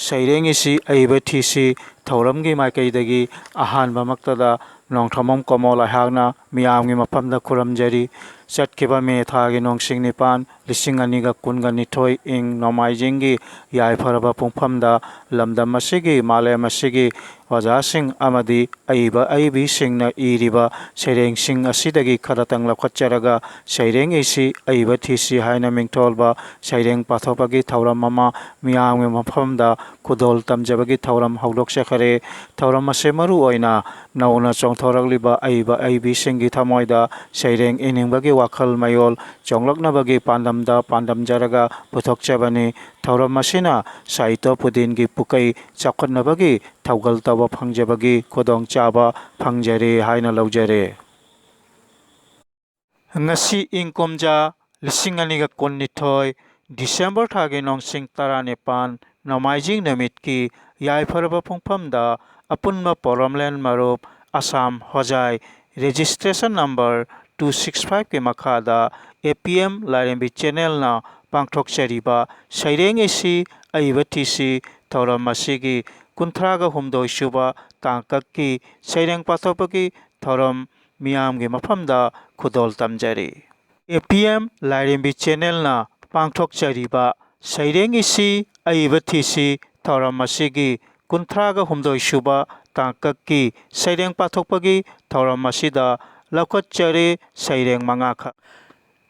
ꯁꯩꯔꯦꯡ ꯏꯁꯤ ꯑꯏꯕ ꯊꯤꯁꯤ ꯊꯧꯔꯝꯒꯤ ꯃꯥꯏꯀꯩꯗꯒꯤ ꯑꯍꯥꯟꯕꯃꯛꯇꯗ ꯅꯣꯡꯊꯃꯝ ꯀꯃꯣꯜ ꯑꯩꯍꯥꯛꯅ ꯃꯤꯌꯥꯝꯒꯤ ꯃꯐꯝꯗ ꯈꯨꯔꯨꯝꯖꯔꯤ꯫ ꯆꯠꯈꯤꯕ ꯃꯦ ꯊꯥꯒꯤ ꯅꯣꯡꯁꯤꯡ 9, 2022 ꯏꯪ ꯅꯣꯡꯃꯥꯏꯖꯤꯡꯒꯤ ꯌꯥꯏꯐꯔꯕ ꯄꯨꯡꯐꯝꯗ ꯂꯝꯗꯝ ꯑꯁꯤꯒꯤ ꯃꯥꯂꯦꯝ ꯑꯁꯤꯒꯤ ꯑꯣꯖꯥꯁꯤꯡ ꯑꯃꯗꯤ ꯑꯏꯕ ꯑꯏꯕꯤꯁꯤꯡꯅ ꯏꯔꯤꯕ ꯁꯩꯔꯦꯡꯁꯤꯡ ꯑꯁꯤꯗꯒꯤ ꯈꯔꯇꯪ ꯂꯧꯈꯠꯆꯔꯒ ꯁꯩꯔꯦꯡ ꯏꯁꯤ ꯑꯏꯕ ꯊꯤꯁꯤ ꯍꯥꯏꯅ ꯃꯤꯡꯊꯣꯜꯕ ꯁꯩꯔꯦꯡ ꯄꯥꯊꯣꯛꯄꯒꯤ ꯊꯧꯔꯝ ꯑꯃ ꯃꯤꯌꯥꯝꯒꯤ ꯃꯐꯝꯗ ꯈꯨꯗꯣꯜ ꯇꯝꯖꯕꯒꯤ ꯊꯧꯔꯝ ꯍꯧꯗꯣꯛꯆꯈꯔꯦ꯫ ꯊꯧꯔꯝ ꯑꯁꯤ ꯃꯔꯨꯑꯣꯏꯅ ꯅꯧꯅ ꯆꯣꯡꯊꯣꯔꯛꯂꯤꯕ ꯑꯏꯕ ꯑꯏꯕꯤꯁꯤꯡꯒꯤ ꯊꯃꯣꯏꯗ ꯁꯩꯔꯦꯡ ꯏꯅꯤꯡꯕꯒꯤ ꯋꯥꯈꯜ ꯃꯌꯣꯜ ꯆꯣꯡꯂꯛꯅꯕꯒꯤ ꯄꯥꯟꯗꯝꯗ ꯄꯥꯟꯗꯝꯖꯔꯒ ꯄꯨꯊꯣꯛꯆꯕꯅꯤ꯫ ꯊꯧꯔꯝ ꯑꯁꯤꯅ ꯁꯥꯍꯤꯇ꯭ꯌ ꯄꯨꯗꯤꯟꯒꯤ ꯄꯨꯀꯩ ꯆꯥꯎꯈꯠꯅꯕꯒꯤ ꯊꯧꯒꯜ ꯇꯧꯕ ꯐꯪꯖꯕꯒꯤ ꯈꯨꯗꯣꯡꯆꯥꯕ ꯐꯪꯖꯔꯦ ꯍꯥꯏꯅ ꯂꯧꯖꯔꯦ꯫ ꯉꯁꯤ ꯏꯪ ꯀꯨꯝꯖꯥ 2022 ꯗꯤꯁꯦꯝꯕꯔ ꯊꯥꯒꯤ ꯅꯣꯡꯁꯤꯡ 19 ꯅꯣꯡꯃꯥꯏꯖꯤꯡ ꯅꯨꯃꯤꯠꯀꯤ ꯌꯥꯏꯐꯔꯕ ꯄꯨꯡꯐꯝꯗ ꯑꯄꯨꯟꯕ ꯄꯣꯔꯣꯝꯂꯦꯟ ꯃꯔꯨꯞ ꯑꯁꯥꯝ ꯍꯣꯖꯥꯏ ꯔꯦꯖꯤꯁꯇ꯭ꯔꯦꯁꯟ ꯅꯝꯕꯔ 265ꯀꯤ ꯃꯈꯥꯗ APM ꯂꯥꯏꯔꯦꯝꯕꯤ ꯆꯦꯅꯦꯜꯅ ꯄꯥꯡꯊꯣꯛꯆꯔꯤꯕ ꯁꯩꯔꯦꯡ ꯏꯁꯤ ꯑꯏꯕ ꯊꯤꯁꯤ ꯊꯧꯔꯝ ꯑꯁꯤꯒꯤ 38 ꯁꯨꯕ ꯇꯥꯡꯀꯛꯀꯤ ꯁꯩꯔꯦꯡ ꯄꯥꯊꯣꯛꯄꯒꯤ ꯊꯧꯔꯝ ꯃꯤꯌꯥꯝꯒꯤ ꯃꯐꯝꯗ ꯈꯨꯗꯣꯜ ꯇꯝꯖꯔꯤ꯫ APM ꯂꯥꯏꯔꯦꯝꯕꯤ ꯆꯦꯅꯦꯜꯅ ꯄꯥꯡꯊꯣꯛꯆꯔꯤꯕ ꯁꯩꯔꯦꯡ ꯏꯁꯤ ꯑꯏꯕ ꯊꯤꯁꯤ ꯊꯧꯔꯝ ꯑꯁꯤꯒꯤ 38 ꯁꯨꯕ ꯇꯥꯡꯀꯛꯀꯤ ꯁꯩꯔꯦꯡ ꯄꯥꯊꯣꯛꯄꯒꯤ ꯊꯧꯔꯝ ꯑꯁꯤꯗ ꯂꯧꯈꯠꯆꯔꯦ ꯁꯩꯔꯦꯡ 5 ꯈꯛ꯫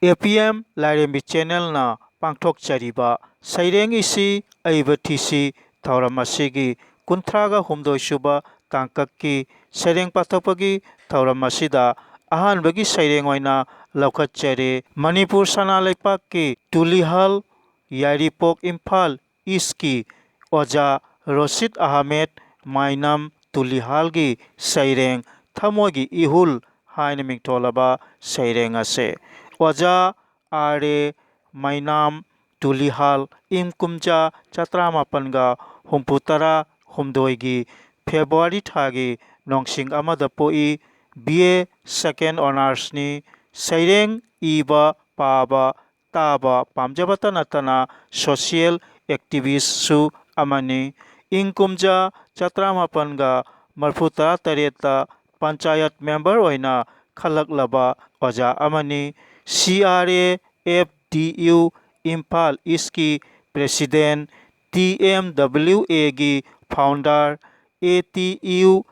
APM ꯂꯥꯏꯔꯦꯝꯕꯤ ꯆꯦꯅꯦꯜꯅ ꯄꯥꯡꯊꯣꯛꯆꯔꯤꯕ ꯁꯩꯔꯦꯡ ꯏꯁꯤ ꯑꯏꯕ ꯊꯤꯁꯤ ꯊꯧꯔꯝ ꯑꯁꯤꯒꯤ 38 ꯁꯨꯕ ꯇꯥꯡꯀꯛꯀꯤ ꯁꯩꯔꯦꯡ ꯄꯥꯊꯣꯛꯄꯒꯤ ꯊꯧꯔꯝ ꯑꯁꯤꯗ ꯑꯍꯥꯟꯕꯒꯤ ꯁꯩꯔꯦꯡ ꯑꯣꯏꯅ ꯂꯧꯈꯠꯆꯔꯦ꯫ ꯃꯅꯤꯄꯨꯔ ꯁꯅꯥ ꯂꯩꯄꯥꯛꯀꯤ ꯇꯨꯂꯤꯍꯜ ꯌꯥꯏꯔꯤꯄꯣꯛ ꯏꯝꯐꯥꯜ ꯏꯁꯀꯤ ꯑꯣꯖꯥ ꯔꯣꯁꯤꯗ ꯑꯍꯃꯦꯗ ꯃꯥꯏꯅꯝ ꯇꯨꯂꯤꯍꯥꯜꯒꯤ ꯁꯩꯔꯦꯡ ꯊꯃꯣꯏꯒꯤ ꯏꯍꯨꯜ ꯍꯥꯏꯅ ꯃꯤꯡꯊꯣꯜꯂꯕ ꯁꯩꯔꯦꯡ ꯑꯁꯦ ꯑꯣꯖꯥ ꯑꯥꯔ. ꯑꯦ. ꯃꯥꯏꯅꯥꯝ ꯇꯨꯂꯤꯍꯥꯜ ꯏꯪ ꯀꯨꯝꯖꯥ 1968ꯒꯤ ꯐꯦꯕ꯭ꯔꯨꯋꯥꯔꯤ ꯊꯥꯒꯤ ꯅꯣꯡꯁꯤꯡ ꯑꯃꯗ ꯄꯣꯛꯏ꯫ BA ꯁꯦꯀꯦꯟ ꯑꯣꯅꯔꯁꯅꯤ꯫ ꯁꯩꯔꯦꯡ ꯏꯕ, ꯄꯥꯕ, ꯇꯥꯕ ꯄꯥꯝꯖꯕꯇ ꯅꯠꯇꯅ ꯁꯣꯁꯤꯌꯦꯜ ꯑꯦꯛꯇꯤꯚꯤꯁ꯭ꯠꯁꯨ ꯑꯃꯅꯤ꯫ ꯏꯪ ꯀꯨꯝꯖꯥ 1938ꯗ ꯄꯟꯆꯥꯌꯠ ꯃꯦꯝꯕꯔ ꯑꯣꯏꯅ ꯈꯜꯂꯛꯂꯕ ꯑꯣꯖꯥ ꯑꯃꯅꯤ꯫ CRA-FDU ꯏꯝꯐꯥꯜ ꯏꯁꯀꯤ ꯄ꯭ꯔꯦꯁꯤꯗꯦꯟꯠ, TMWAꯒꯤ ꯐꯥꯎꯟꯗꯔ, ATUCOꯒꯤ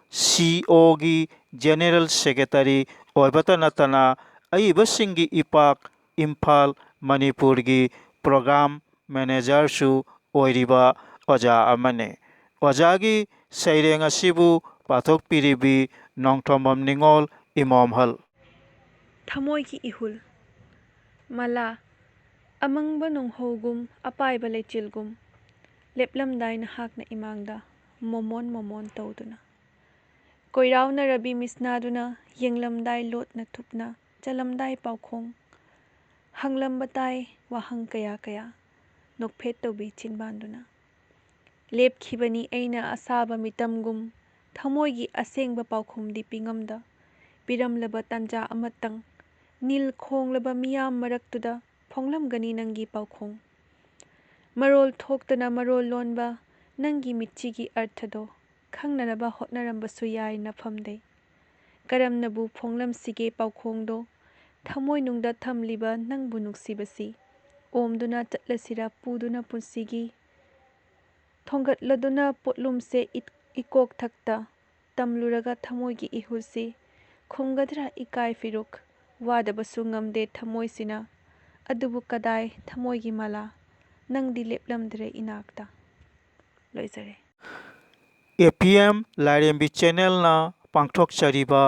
ꯖꯦꯅꯦꯔꯦꯜ ꯁꯦꯀ꯭ꯔꯦꯇꯔꯤ ꯑꯣꯏꯕꯇ ꯅꯠꯇꯅ ꯑꯏꯕꯁꯤꯡꯒꯤ ꯏꯄꯥꯛ ꯏꯝꯐꯥꯜ ꯃꯅꯤꯄꯨꯔꯒꯤ ꯄ꯭ꯔꯣꯒ꯭ꯔꯥꯝ ꯃꯦꯅꯦꯖꯔꯁꯨ ꯑꯣꯏꯔꯤꯕ ꯑꯣꯖꯥ ꯑꯃꯅꯤ꯫ ꯑꯣꯖꯥꯒꯤ ꯁꯩꯔꯦꯡ ꯑꯁꯤꯕꯨ ꯄꯥꯊꯣꯛꯄꯤꯔꯤꯕꯤ ꯅꯣꯡꯊꯣꯝꯕꯝ ꯅꯤꯡꯉꯣꯜ ꯏꯃꯣꯝꯍꯜ꯫ ꯊꯃꯣꯏꯒꯤ ꯏꯍꯨꯜ꯫ ꯃꯂꯥ ꯑꯃꯪꯕ ꯅꯣꯡꯍꯧꯒꯨꯝ ꯑꯄꯥꯏꯕ ꯂꯩꯆꯤꯜꯒꯨꯝ ꯂꯦꯞꯂꯝꯗꯥꯏ ꯅꯍꯥꯛꯅ ꯏꯃꯥꯡꯗ ꯃꯣꯃꯣꯟ ꯃꯣꯃꯣꯟ ꯇꯧꯗꯨꯅ ꯀꯣꯏꯔꯥꯎꯅꯔꯕꯤ ꯃꯤꯠꯁꯅꯥꯗꯨꯅ ꯌꯦꯡꯂꯝꯗꯥꯏ ꯂꯣꯠꯅ ꯊꯨꯞꯅ ꯆꯜꯂꯝꯗꯥꯏ ꯄꯥꯎꯈꯣꯡ ꯍꯪꯂꯝꯕ ꯇꯥꯏ ꯋꯥꯍꯪ ꯀꯌꯥ ꯀꯌꯥ ꯅꯣꯛꯐꯦꯠ ꯇꯧꯕꯤ ꯆꯤꯟꯕꯥꯟꯗꯨꯅ ꯂꯦꯞꯈꯤꯕꯅꯤ ꯑꯩꯅ ꯑꯁꯥꯕ ꯃꯤꯇꯝꯒꯨꯝ ꯊꯃꯣꯏꯒꯤ ꯑꯁꯦꯡꯕ ꯄꯥꯎꯈꯨꯝꯗꯤ ꯄꯤꯉꯝꯗ ꯄꯤꯔꯝꯂꯕ ꯇꯥꯟꯖꯥ ꯑꯃꯇꯪ ꯅꯤꯜ ꯈꯣꯡꯂꯕ ꯃꯤꯌꯥꯝ ꯃꯔꯛꯇꯨꯗ ꯐꯣꯡꯂꯝꯒꯅꯤ ꯅꯪꯒꯤ ꯄꯥꯎꯈꯣꯡ ꯃꯔꯣꯜ ꯊꯣꯛꯇꯅ ꯃꯔꯣꯜ ꯂꯣꯟꯕ ꯅꯪꯒꯤ ꯃꯤꯠꯆꯤꯒꯤ ꯑꯔꯊꯗꯣ ꯈꯪꯅꯅꯕ ꯍꯣꯠꯅꯔꯝꯕꯁꯨ ꯌꯥꯏ ꯅꯐꯝꯗꯩ ꯀꯔꯝꯅꯕꯨ ꯐꯣꯡꯂꯝꯁꯤꯒꯦ ꯄꯥꯎꯈꯣꯡꯗꯣ ꯊꯃꯣꯏꯅꯨꯡꯗ ꯊꯝꯂꯤꯕ ꯅꯪꯕꯨ ꯅꯨꯡꯁꯤꯕꯁꯤ ꯑꯣꯝꯗꯨꯅ ꯆꯠꯂꯁꯤꯔ ꯄꯨꯗꯨꯅ ꯄꯨꯟꯁꯤꯒꯤ ꯊꯣꯡꯒꯠꯂꯗꯨꯅ ꯄꯣꯠꯂꯨꯝꯁꯦ ꯏꯀꯣꯛꯊꯛꯇ ꯇꯝꯂꯨꯔꯒ ꯊꯃꯣꯏꯒꯤ ꯏꯍꯨꯜꯁꯤ ꯈꯨꯝꯒꯗ꯭ꯔꯥ ꯏꯀꯥꯏ ꯐꯤꯔꯨꯛ ꯋꯥꯗꯕꯁꯨ ꯉꯝꯗꯦ ꯊꯃꯣꯏꯁꯤꯅ ꯑꯗꯨꯕꯨ ꯀꯗꯥꯏ ꯊꯃꯣꯏꯒꯤ ꯃꯂꯥ ꯅꯪꯗꯤ ꯂꯦꯞꯂꯝꯗ꯭ꯔꯦ ꯏꯅꯥꯛꯇ꯫ ꯂꯣꯏꯖꯔꯦ꯫ APM ꯂꯥꯏꯔꯦꯝꯕꯤ ꯆꯦꯅꯦꯜꯅ ꯄꯥꯡꯊꯣꯛꯆꯔꯤꯕ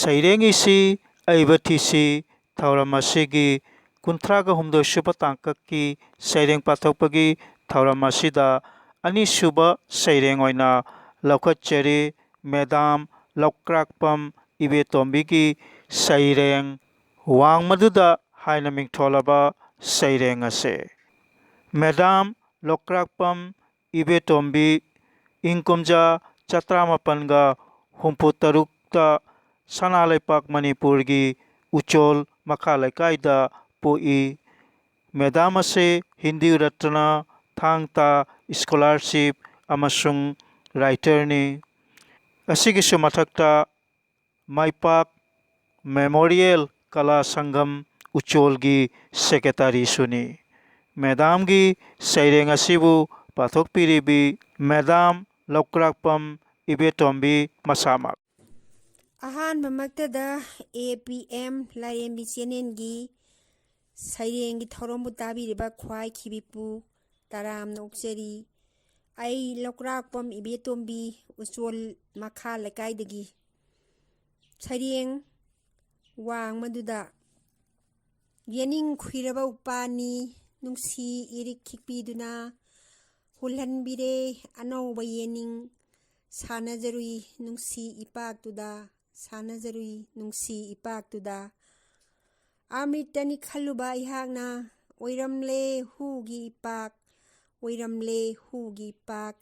ꯁꯩꯔꯦꯡ ꯏꯁꯤ ꯑꯏꯕ ꯊꯤꯁꯤ ꯊꯧꯔꯝ ꯑꯁꯤꯒꯤ 38 ꯁꯨꯕ ꯇꯥꯡꯀꯛꯀꯤ ꯁꯩꯔꯦꯡ ꯄꯥꯊꯣꯛꯄꯒꯤ ꯊꯧꯔꯝ ꯑꯁꯤꯗ ꯑꯅꯤꯁꯨꯕ ꯁꯩꯔꯦꯡ ꯑꯣꯏꯅ ꯂꯧꯈꯠꯆꯔꯤ꯫ ꯃꯦꯗꯥꯝ ꯂꯧꯀ꯭ꯔꯥꯛꯄꯝ ꯏꯕꯦꯇꯣꯝꯕꯤꯒꯤ ꯁꯩꯔꯦꯡ ꯋꯥꯡꯃꯗꯨꯗ ꯍꯥꯏꯅ ꯃꯤꯡꯊꯣꯜꯂꯕ ꯁꯩꯔꯦꯡ ꯑꯁꯦ ꯃꯦꯗꯥꯝ ꯂꯧꯀ꯭ꯔꯥꯛꯄꯝ ꯏꯕꯦꯇꯣꯝꯕꯤ ꯏꯪ ꯀꯨꯝꯖꯥ 1963ꯗ ꯁꯅꯥ ꯂꯩꯄꯥꯛ ꯃꯅꯤꯄꯨꯔꯒꯤ ꯎꯆꯣꯜ ꯃꯈꯥ ꯂꯩꯀꯥꯏꯗ ꯄꯣꯛꯏ꯫ ꯃꯦꯗꯥꯝ ꯑꯁꯦ ꯍꯤꯟꯗꯤ ꯔꯠꯅ, ꯊꯥꯡ ꯇꯥ ꯁ꯭ꯀꯣꯂꯥꯔꯁꯤꯞ ꯑꯃꯁꯨꯡ ꯔꯥꯏꯇꯔꯅꯤ꯫ ꯑꯁꯤꯒꯤꯁꯨ ꯃꯊꯛꯇ ꯃꯥꯏꯄꯥꯛ ꯃꯦꯃꯣꯔꯤꯌꯦꯜ ꯀꯂꯥ ꯁꯪꯒꯝ ꯎꯆꯣꯜꯒꯤ ꯁꯦꯀ꯭ꯔꯦꯇꯔꯤꯁꯨꯅꯤ꯫ ꯃꯦꯗꯥꯝꯒꯤ ꯁꯩꯔꯦꯡ ꯑꯁꯤꯕꯨ ꯄꯥꯊꯣꯛꯄꯤꯔꯤꯕꯤ ꯃꯦꯗꯥꯝ ꯂꯧꯀ꯭ꯔꯥꯛꯄꯝ ꯏꯕꯦꯇꯣꯝꯕꯤ ꯃꯁꯥꯃꯛ꯫ ꯑꯍꯥꯟꯕꯃꯛꯇꯗ APM ꯂꯥꯏꯔꯦꯝꯕꯤ ꯆꯦꯅꯦꯜꯒꯤ ꯁꯩꯔꯦꯡꯒꯤ ꯊꯧꯔꯝꯕꯨ ꯇꯥꯕꯤꯔꯤꯕ ꯈ꯭ꯋꯥꯏꯈꯤꯕꯤꯄꯨ ꯇꯔꯥꯝꯅ ꯑꯣꯛꯆꯔꯤ꯫ ꯑꯩ ꯂꯧꯀ꯭ꯔꯥꯛꯄꯝ ꯏꯕꯦꯇꯣꯝꯕꯤ ꯎꯆꯣꯜ ꯃꯈꯥ ꯂꯩꯀꯥꯏꯗꯒꯤ ꯁꯩꯔꯦꯡ ꯋꯥꯡꯃꯗꯨꯗ ꯌꯦꯅꯤꯡ ꯈꯨꯏꯔꯕ ꯎꯄꯥꯟꯅꯤ ꯅꯨꯡꯁꯤ ꯏꯔꯤꯛ ꯈꯤꯛꯄꯤꯗꯨꯅ ꯍꯨꯜꯍꯟꯕꯤꯔꯦ ꯑꯅꯧꯕ ꯌꯦꯅꯤꯡ ꯁꯥꯟꯅꯖꯔꯨꯏ ꯅꯨꯡꯁꯤ ꯏꯄꯥꯛꯇꯨꯗ ꯁꯥꯟꯅꯖꯔꯨꯏ ꯅꯨꯡꯁꯤ ꯏꯄꯥꯛꯇꯨꯗ ꯑꯃ꯭ꯔꯤꯇꯅꯤ ꯈꯜꯂꯨꯕ ꯑꯩꯍꯥꯛꯅ ꯑꯣꯏꯔꯝꯂꯦ ꯍꯨꯒꯤ ꯏꯄꯥꯛ ꯑꯣꯏꯔꯝꯂꯦ ꯍꯨꯒꯤ ꯏꯄꯥꯛ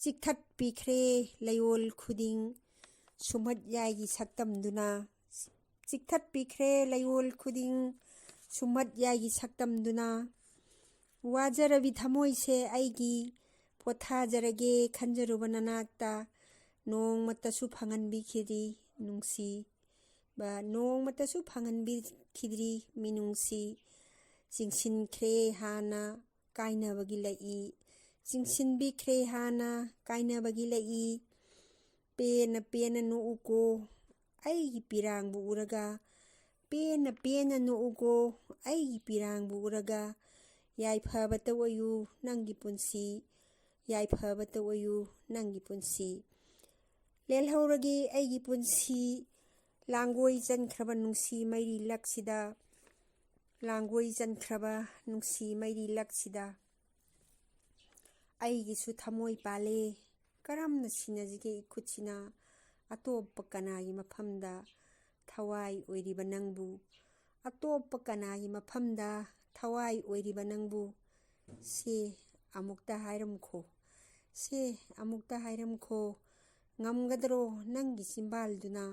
ꯆꯤꯛꯊꯠꯄꯤꯈ꯭ꯔꯦ ꯂꯩꯌꯣꯜ ꯈꯨꯗꯤꯡ ꯁꯨꯝꯍꯠ ꯌꯥꯏꯒꯤ ꯁꯛꯇꯝꯗꯨꯅ ꯆꯤꯛꯊꯠꯄꯤꯈ꯭ꯔꯦ ꯂꯩꯌꯣꯜ ꯈꯨꯗꯤꯡ ꯁꯨꯝꯍꯠ ꯌꯥꯏꯒꯤ ꯁꯛꯇꯝꯗꯨꯅ ꯋꯥꯖꯔꯕꯤ ꯊꯃꯣꯏꯁꯦ ꯑꯩꯒꯤ ꯄꯣꯊꯥꯖꯔꯒꯦ ꯈꯟꯖꯔꯨꯕ ꯅꯅꯥꯛꯇ ꯅꯣꯡꯃꯇꯁꯨ ꯐꯪꯍꯟꯕꯤꯈꯤꯗ꯭ꯔꯤ ꯅꯨꯡꯁꯤꯕ ꯅꯣꯡꯃꯇꯁꯨ ꯐꯪꯍꯟꯕꯤꯈꯤꯗ꯭ꯔꯤ ꯃꯤꯅꯨꯡꯁꯤ ꯆꯤꯡꯁꯤꯟꯈ꯭ꯔꯦ ꯍꯥꯟꯅ ꯀꯥꯏꯅꯕꯒꯤ ꯂꯩꯏ ꯆꯤꯡꯁꯤꯟꯕꯤꯈ꯭ꯔꯦ ꯍꯥꯟꯅ ꯀꯥꯏꯅꯕꯒꯤ ꯂꯩꯏ ꯄꯦꯟꯅ ꯄꯦꯟꯅ ꯅꯣꯛꯎꯀꯣ ꯑꯩꯒꯤ ꯄꯤꯔꯥꯡꯕꯨ ꯎꯔꯒ ꯄꯦꯟꯅ ꯄꯦꯟꯅ ꯅꯣꯛꯎꯀꯣ ꯑꯩꯒꯤ ꯄꯤꯔꯥꯡꯕꯨ ꯎꯔꯒ ꯌꯥꯏꯐꯕꯇ ꯑꯣꯏꯌꯨ ꯅꯪꯒꯤ ꯄꯨꯟꯁꯤ ꯌꯥꯏꯐꯕꯇ ꯑꯣꯏꯌꯨ ꯅꯪꯒꯤ ꯄꯨꯟꯁꯤ ꯂꯦꯜꯍꯧꯔꯒꯦ ꯑꯩꯒꯤ ꯄꯨꯟꯁꯤ ꯂꯥꯡꯒꯣꯏ ꯆꯟꯈ꯭ꯔꯕ ꯅꯨꯡꯁꯤ ꯃꯩꯔꯤ ꯂꯛꯁꯤꯗ ꯂꯥꯡꯒꯣꯏ ꯆꯟꯈ꯭ꯔꯕ ꯅꯨꯡꯁꯤ ꯃꯩꯔꯤ ꯂꯛꯁꯤꯗ ꯑꯩꯒꯤꯁꯨ ꯊꯃꯣꯏ ꯄꯥꯜꯂꯦ ꯀꯔꯝꯅ ꯁꯤꯟꯅꯁꯤꯒꯦ ꯏꯈꯨꯠꯁꯤꯅ ꯑꯇꯣꯞꯄ ꯀꯅꯥꯒꯤ ꯃꯐꯝꯗ ꯊꯋꯥꯏ ꯑꯣꯏꯔꯤꯕ ꯅꯪꯕꯨ ꯑꯇꯣꯞꯄ ꯀꯅꯥꯒꯤ ꯃꯐꯝꯗ ꯊꯋꯥꯏ ꯑꯣꯏꯔꯤꯕ ꯅꯪꯕꯨ ꯁꯦ ꯑꯃꯨꯛꯇ ꯍꯥꯏꯔꯝꯈꯣ ꯁꯦ ꯑꯃꯨꯛꯇ ꯍꯥꯏꯔꯝꯈꯣ ꯉꯝꯒꯗ꯭ꯔꯣ ꯅꯪꯒꯤ ꯆꯤꯝꯕꯥꯜꯗꯨꯅ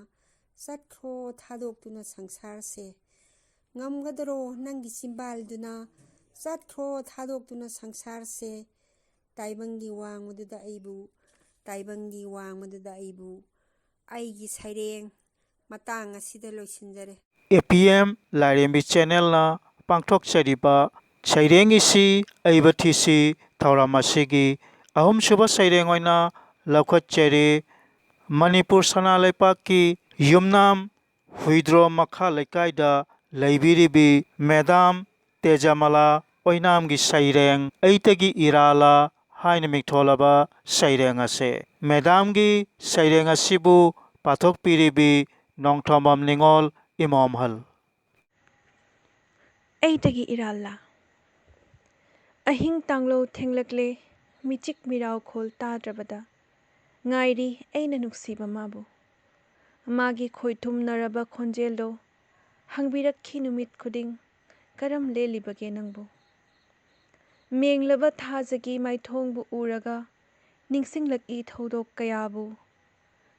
ꯆꯠꯈ꯭ꯔꯣ ꯊꯥꯗꯣꯛꯇꯨꯅ ꯁꯪꯁꯥꯔꯁꯦ ꯉꯝꯒꯗ꯭ꯔꯣ ꯅꯪꯒꯤ ꯆꯤꯝꯕꯥꯜꯗꯨꯅ ꯆꯠꯈ꯭ꯔꯣ ꯊꯥꯗꯣꯛꯇꯨꯅ ꯁꯪꯁꯥꯔꯁꯦ ꯇꯥꯏꯕꯪꯒꯤ ꯋꯥꯡꯃꯗꯨꯗ ꯑꯩꯕꯨ ꯇꯥꯏꯕꯪꯒꯤ ꯋꯥꯡꯃꯗꯨꯗ ꯑꯩꯕꯨ ꯑꯩꯒꯤ ꯁꯩꯔꯦꯡ ꯃꯇꯥꯡ ꯑꯁꯤꯗ ꯂꯣꯏꯁꯤꯟꯖꯔꯦ꯫ APM ꯂꯥꯏꯔꯦꯝꯕꯤ ꯆꯦꯅꯦꯜꯅ ꯄꯥꯡꯊꯣꯛꯆꯔꯤꯕ ꯁꯩꯔꯦꯡ ꯏꯁꯤ ꯑꯏꯕ ꯊꯤꯁꯤ ꯊꯧꯔꯝ ꯑꯁꯤꯒꯤ ꯑꯍꯨꯝꯁꯨꯕ ꯁꯩꯔꯦꯡ ꯑꯣꯏꯅ ꯂꯧꯈꯠꯆꯔꯤ꯫ ꯃꯅꯤꯄꯨꯔ ꯁꯅꯥ ꯂꯩꯄꯥꯛꯀꯤ ꯌꯨꯝꯅꯥꯝ ꯍꯨꯏꯗ꯭ꯔꯣꯝ ꯃꯈꯥ ꯂꯩꯀꯥꯏꯗ ꯂꯩꯕꯤꯔꯤꯕꯤ ꯃꯦꯗꯥꯝ ꯇꯦꯖꯃꯂꯥ ꯑꯣꯏꯅꯥꯝꯒꯤ ꯁꯩꯔꯦꯡ ꯑꯩꯇꯒꯤ ꯏꯔꯥꯜꯂꯥ ꯍꯥꯏꯅ ꯃꯤꯡꯊꯣꯜꯂꯕ ꯁꯩꯔꯦꯡ ꯑꯁꯦ ꯃꯦꯗꯥꯝꯒꯤ ꯁꯩꯔꯦꯡ ꯑꯁꯤꯕꯨ ꯄꯥꯊꯣꯛꯄꯤꯔꯤꯕꯤ ꯅꯣꯡꯊꯣꯝꯕꯝ ꯅꯤꯡꯉꯣꯜ ꯏꯃꯣꯝꯍꯜ꯫ ꯑꯩꯇꯒꯤ ꯏꯔꯥꯜꯂꯥ ꯑꯍꯤꯡ ꯇꯥꯡꯂꯧ ꯊꯦꯡꯂꯛꯂꯦ ꯃꯤꯆꯤꯛ ꯃꯤꯔꯥꯎꯈꯣꯜ ꯇꯥꯗ꯭ꯔꯕꯗ ꯉꯥꯏꯔꯤ ꯑꯩꯅ ꯅꯨꯡꯁꯤꯕ ꯃꯥꯕꯨ ꯃꯥꯒꯤ ꯈꯣꯏꯊꯨꯝꯅꯔꯕ ꯈꯣꯟꯖꯦꯜꯗꯣ ꯍꯪꯕꯤꯔꯛꯈꯤ ꯅꯨꯃꯤꯠ ꯈꯨꯗꯤꯡ ꯀꯔꯝ ꯂꯦꯜꯂꯤꯕꯒꯦ ꯅꯪꯕꯨ ꯃꯦꯡꯂꯕ ꯊꯥꯖꯒꯤ ꯃꯥꯏꯊꯣꯡꯕꯨ ꯎꯔꯒ ꯅꯤꯡꯁꯤꯡꯂꯛꯏ ꯊꯧꯗꯣꯛ ꯀꯌꯥꯕꯨ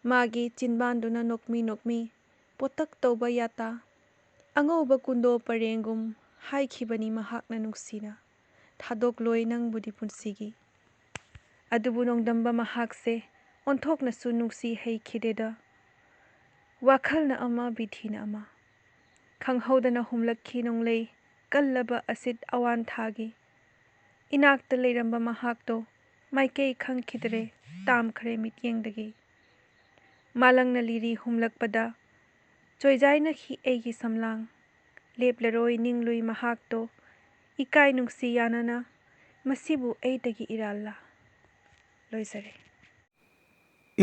ꯃꯥꯒꯤ ꯆꯤꯟꯕꯥꯟꯗꯨꯅ ꯅꯣꯛꯃꯤ ꯅꯣꯛꯃꯤ ꯄꯣꯇꯛ ꯇꯧꯕ ꯌꯥꯇꯥ ꯑꯉꯧꯕ ꯀꯨꯟꯗꯣ ꯄꯔꯦꯡꯒꯨꯝ ꯍꯥꯏꯈꯤꯕꯅꯤ ꯃꯍꯥꯛꯅ ꯅꯨꯡꯁꯤꯅ ꯊꯥꯗꯣꯛꯂꯣꯏ ꯅꯪꯕꯨꯗꯤ ꯄꯨꯟꯁꯤꯒꯤ ꯑꯗꯨꯕꯨ ꯅꯣꯡꯗꯝꯕ ꯃꯍꯥꯛꯁꯦ ꯑꯣꯟꯊꯣꯛꯅꯁꯨ ꯅꯨꯡꯁꯤ ꯍꯩꯈꯤꯗꯦꯗ ꯋꯥꯈꯜꯅ ꯑꯃ ꯕꯤꯊꯤꯅ ꯑꯃ ꯈꯪꯍꯧꯗꯅ ꯍꯨꯝꯂꯛꯈꯤ ꯅꯣꯡꯂꯩ ꯀꯜꯂꯕ ꯑꯁꯤꯠ ꯑꯋꯥꯟꯊꯥꯒꯤ ꯏꯅꯥꯛꯇ ꯂꯩꯔꯝꯕ ꯃꯍꯥꯛꯇꯣ ꯃꯥꯏꯀꯩ ꯈꯪꯈꯤꯗ꯭ꯔꯦ ꯇꯥꯝꯈ꯭ꯔꯦ ꯃꯤꯠꯌꯦꯡꯗꯒꯤ ꯃꯥꯂꯪꯅ ꯂꯤꯔꯤ ꯍꯨꯝꯂꯛꯄꯗ ꯆꯣꯏꯖꯥꯏꯅꯈꯤ ꯑꯩꯒꯤ ꯁꯝꯂꯥꯡ ꯂꯦꯞꯂꯔꯣꯏ ꯅꯤꯡꯂꯨꯏ ꯃꯍꯥꯛꯇꯣ ꯏꯀꯥꯏ ꯅꯨꯡꯁꯤ ꯌꯥꯅꯅ ꯃꯁꯤꯕꯨ ꯑꯩꯇꯒꯤ ꯏꯔꯥꯜꯂꯥ ꯂꯣꯏꯖꯔꯦ꯫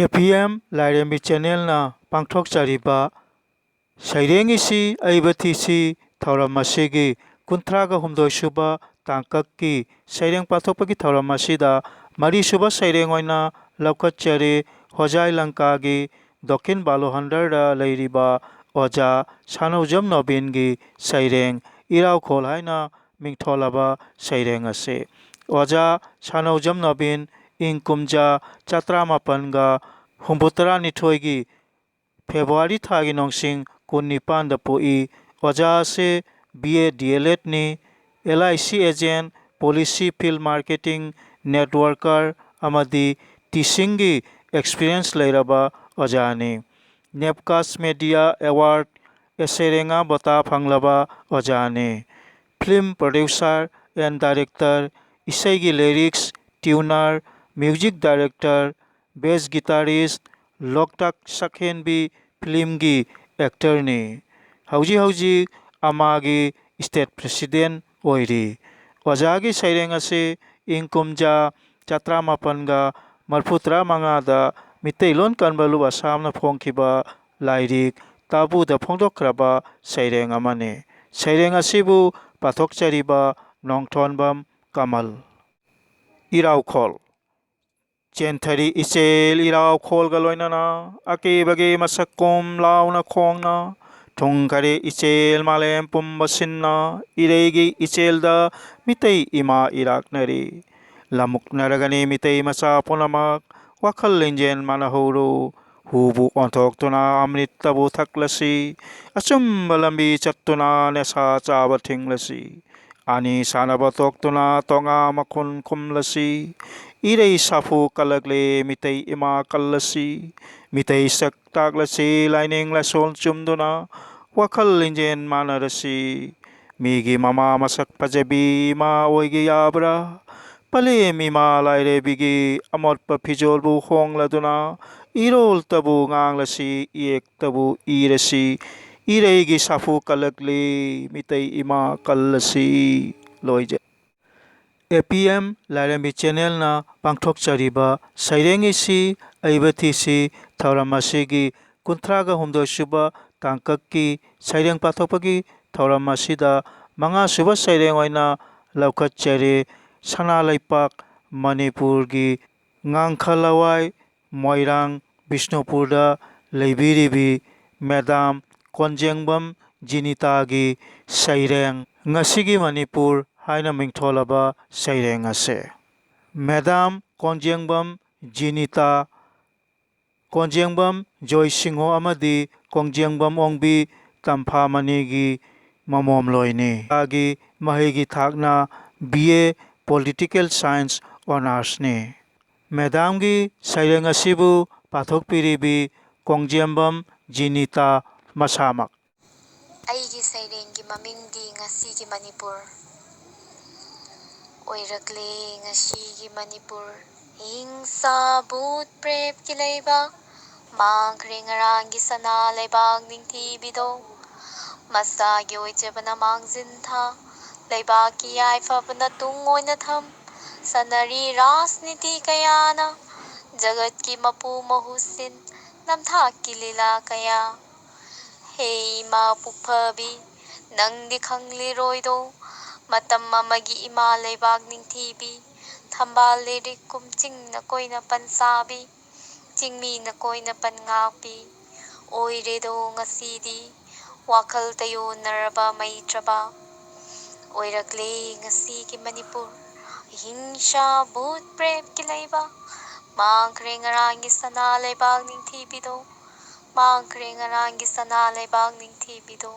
APM ꯂꯥꯏꯔꯦꯝꯕꯤ ꯆꯦꯅꯦꯜꯅ ꯄꯥꯡꯊꯣꯛꯆꯔꯤꯕ ꯁꯩꯔꯦꯡ ꯏꯁꯤ ꯑꯏꯕ ꯊꯤꯁꯤ ꯊꯧꯔꯝ ꯑꯁꯤꯒꯤ 38 ꯁꯨꯕ ꯇꯥꯡꯀꯛꯀꯤ ꯁꯩꯔꯦꯡ ꯄꯥꯊꯣꯛꯄꯒꯤ ꯊꯧꯔꯝ ꯑꯁꯤꯗ ꯃꯔꯤꯁꯨꯕ ꯁꯩꯔꯦꯡ ꯑꯣꯏꯅ ꯂꯧꯈꯠꯆꯔꯤ꯫ ꯍꯣꯖꯥꯏ ꯂꯪꯀꯥꯒꯤ ꯗꯣꯀꯤꯟ ꯕꯥꯂꯨꯍꯟꯗꯔꯗ ꯂꯩꯔꯤꯕ ꯑꯣꯖꯥ ꯁꯥꯅꯧꯖꯝ ꯅꯣꯕꯤꯟꯒꯤ ꯁꯩꯔꯦꯡ ꯏꯔꯥꯎꯈꯣꯜ ꯍꯥꯏꯅ ꯃꯤꯡꯊꯣꯜꯂꯕ ꯁꯩꯔꯦꯡ ꯑꯁꯤ ꯑꯣꯖꯥ ꯁꯥꯅꯧꯖꯝ ꯅꯣꯕꯤꯟ ꯏꯪ ꯀꯨꯝꯖꯥ 1862ꯒꯤ ꯐꯦꯕ꯭ꯔꯨꯋꯥꯔꯤ ꯊꯥꯒꯤ ꯅꯣꯡꯁꯤꯡ 19ꯗ ꯄꯣꯛꯏ꯫ ꯑꯣꯖꯥ ꯑꯁꯤ BA DLEDꯅꯤ꯫ LIC agent policy field marketing networker ꯑꯃꯗꯤ टीचिंगी एक्सपीरियंस लेरबा ओजानी नेपकास्ट मीडिया अवार्ड एसेरेंगा बता फंगलबा ओजानी फिल्म प्रोड्यूसर एंड डायरेक्टर इसेगी lyrics tuner music director bass guitarist Loktak सखेनबी फिल्म की एक्टर ने हौजी अमागी स्टेट प्रेसिडेंट ओइरी ओजागी सैरेंग असे इंग कुमजा चत्रा मापनगा मरफुत्रा मंगादा मितेलोन कनबलु आसामना फोंखिबा लाइरिक ताबुदा फोंदोक्राबा सैरेंग अमाने सैरेंग असिबु पाथोकचरिबा नोंथोनबम कमल इरावखोल चेंथरी इचेल इरावखोल गलोइनाना अकेबगे मसकोम लाउना खोंगना थुंगरे इचेल मालेम पुंबसिन्ना इरेगी इचेलदा मितई इमा इराकनरी लमुकनरगनी मितई मसा पुनमक वखल लिंजेन मानहौरो हुबु ओंथोक्तुना अमृत तबु थकलसी अचुम्ब लंबी चत्तुना नेसा चाबा थिंगलसी आनी सानबा तोक्तुना तोंगा मखुन खुमलसी इरई साफु कलगले मितई इमा कलसी मितई सक तागलसी लाइनिंग लसोल चुमदुना वखल लिंजेन मानरसी मीगी ममा मसक फजबी मा ओइगे याब्रा पले मीमा लाइरे बिगी अमोट फिजोलबु होंगलदुना इरोल तबु nganglasi इएक तबु इरसी इरेगी साफु कलगले मितई इमा कलसी लोइजे APM लाइरेंबी चैनल ना पांथोक चरीबा सैरेंगिसी अइबथीसी थौरमासीगी कुंथ्रागा हुमदोसुबा तांकक की सैरेंग पाथोपगी थौरमासीदा मंगा सुबा सैरेंग ओइना लौखतचरे सना लैपाक मणिपुर की ngankhalawaI मोइरांग बिष्णुपुरदा लेबिरिबी मैडम कोंजेंगबम जिनितागी सैरेंग ngasiगी मणिपुर हाइना मिंगथोलबा सैरेंग असे मैडम कोंजेंगबम जिनिता कोंजेंगबम जोय सिंहो अमदी कोंजेंगबम ओंबी तंफामनीगी ममोमलोइनी आगी महिगी थाकना BA पॉलिटिकल साइंस ऑनर्स ने मैडम की सैरेंग असिबु पाथोक पिरिबी कोंजेंबम जिनिता मसामक ꯑꯩꯒꯤ ꯁꯩꯔꯦꯡꯒꯤ ꯃꯃꯤꯡꯗꯤ ꯉꯁꯤꯒꯤ ꯃꯅꯤꯄꯨꯔ ꯑꯣꯏꯔꯛꯂꯦ ꯉꯁꯤꯒꯤ ꯃꯅꯤꯄꯨꯔ ꯍꯤꯡꯁꯥ ꯕꯨꯠ ꯄ꯭ꯔꯦꯞꯀꯤ ꯂꯩꯕꯥꯛ ꯃꯥꯡꯈ꯭ꯔꯦ ꯉꯔꯥꯡꯒꯤ ꯁꯅꯥ ꯂꯩꯕꯥꯛ ꯅꯤꯡꯊꯤꯕꯤꯗꯣ ꯃꯁꯥꯒꯤ ꯑꯣꯏꯖꯕꯅ ꯃꯥꯡꯖꯤꯟ ꯊꯥ ꯂꯩꯕꯥꯛꯀꯤ ꯌꯥꯏꯐꯕꯅ ꯇꯨꯡ ꯑꯣꯏꯅ ꯊꯝ ꯁꯅꯔꯤ ꯔꯥꯖꯅꯤꯇꯤ ꯀꯌꯥꯅ ꯖꯒꯠꯀꯤ ꯃꯄꯨ ꯃꯍꯨꯠꯁꯤꯟ ꯅꯝꯊꯥꯛꯀꯤ ꯂꯤꯂꯥ ꯀꯌꯥ ꯍꯦ ꯏꯃꯥ ꯄꯨꯛꯐꯕꯤ ꯅꯪꯗꯤ ꯈꯪꯂꯤꯔꯣꯏꯗꯣ ꯃꯇꯝ ꯑꯃꯒꯤ ꯏꯃꯥ ꯂꯩꯕꯥꯛ ꯅꯤꯡꯊꯤꯕꯤ ꯊꯝꯕꯥꯜ ꯂꯤꯔꯤꯛ ꯀꯨꯝ ꯆꯤꯡꯅ ꯀꯣꯏꯅ ꯄꯟꯁꯥꯕꯤ ꯆꯤꯡꯃꯤꯅ ꯀꯣꯏꯅ ꯄꯟꯉꯥꯛꯄꯤ ꯑꯣꯏꯔꯦꯗꯣ ꯉꯁꯤꯗꯤ ꯋꯥꯈꯜ ꯇꯌꯣꯟꯅꯔꯕ ꯃꯩꯇ꯭ꯔꯕ ꯑꯣꯏꯔꯛꯂꯦ ꯉꯁꯤꯒꯤ ꯃꯅꯤꯄꯨꯔ ꯑꯍꯤꯡꯁꯥ ꯚꯨꯠ ꯄ꯭ꯔꯦꯝꯀꯤ ꯂꯩꯕꯥꯛ ꯃꯥꯡꯈ꯭ꯔꯦ ꯉꯔꯥꯡꯒꯤ ꯁꯅꯥ ꯂꯩꯕꯥꯛ ꯅꯤꯡꯊꯤꯕꯤꯗꯣ ꯃꯥꯡꯈ꯭ꯔꯦ ꯉꯔꯥꯡꯒꯤ ꯁꯅꯥ ꯂꯩꯕꯥꯛ ꯅꯤꯡꯊꯤꯕꯤꯗꯣ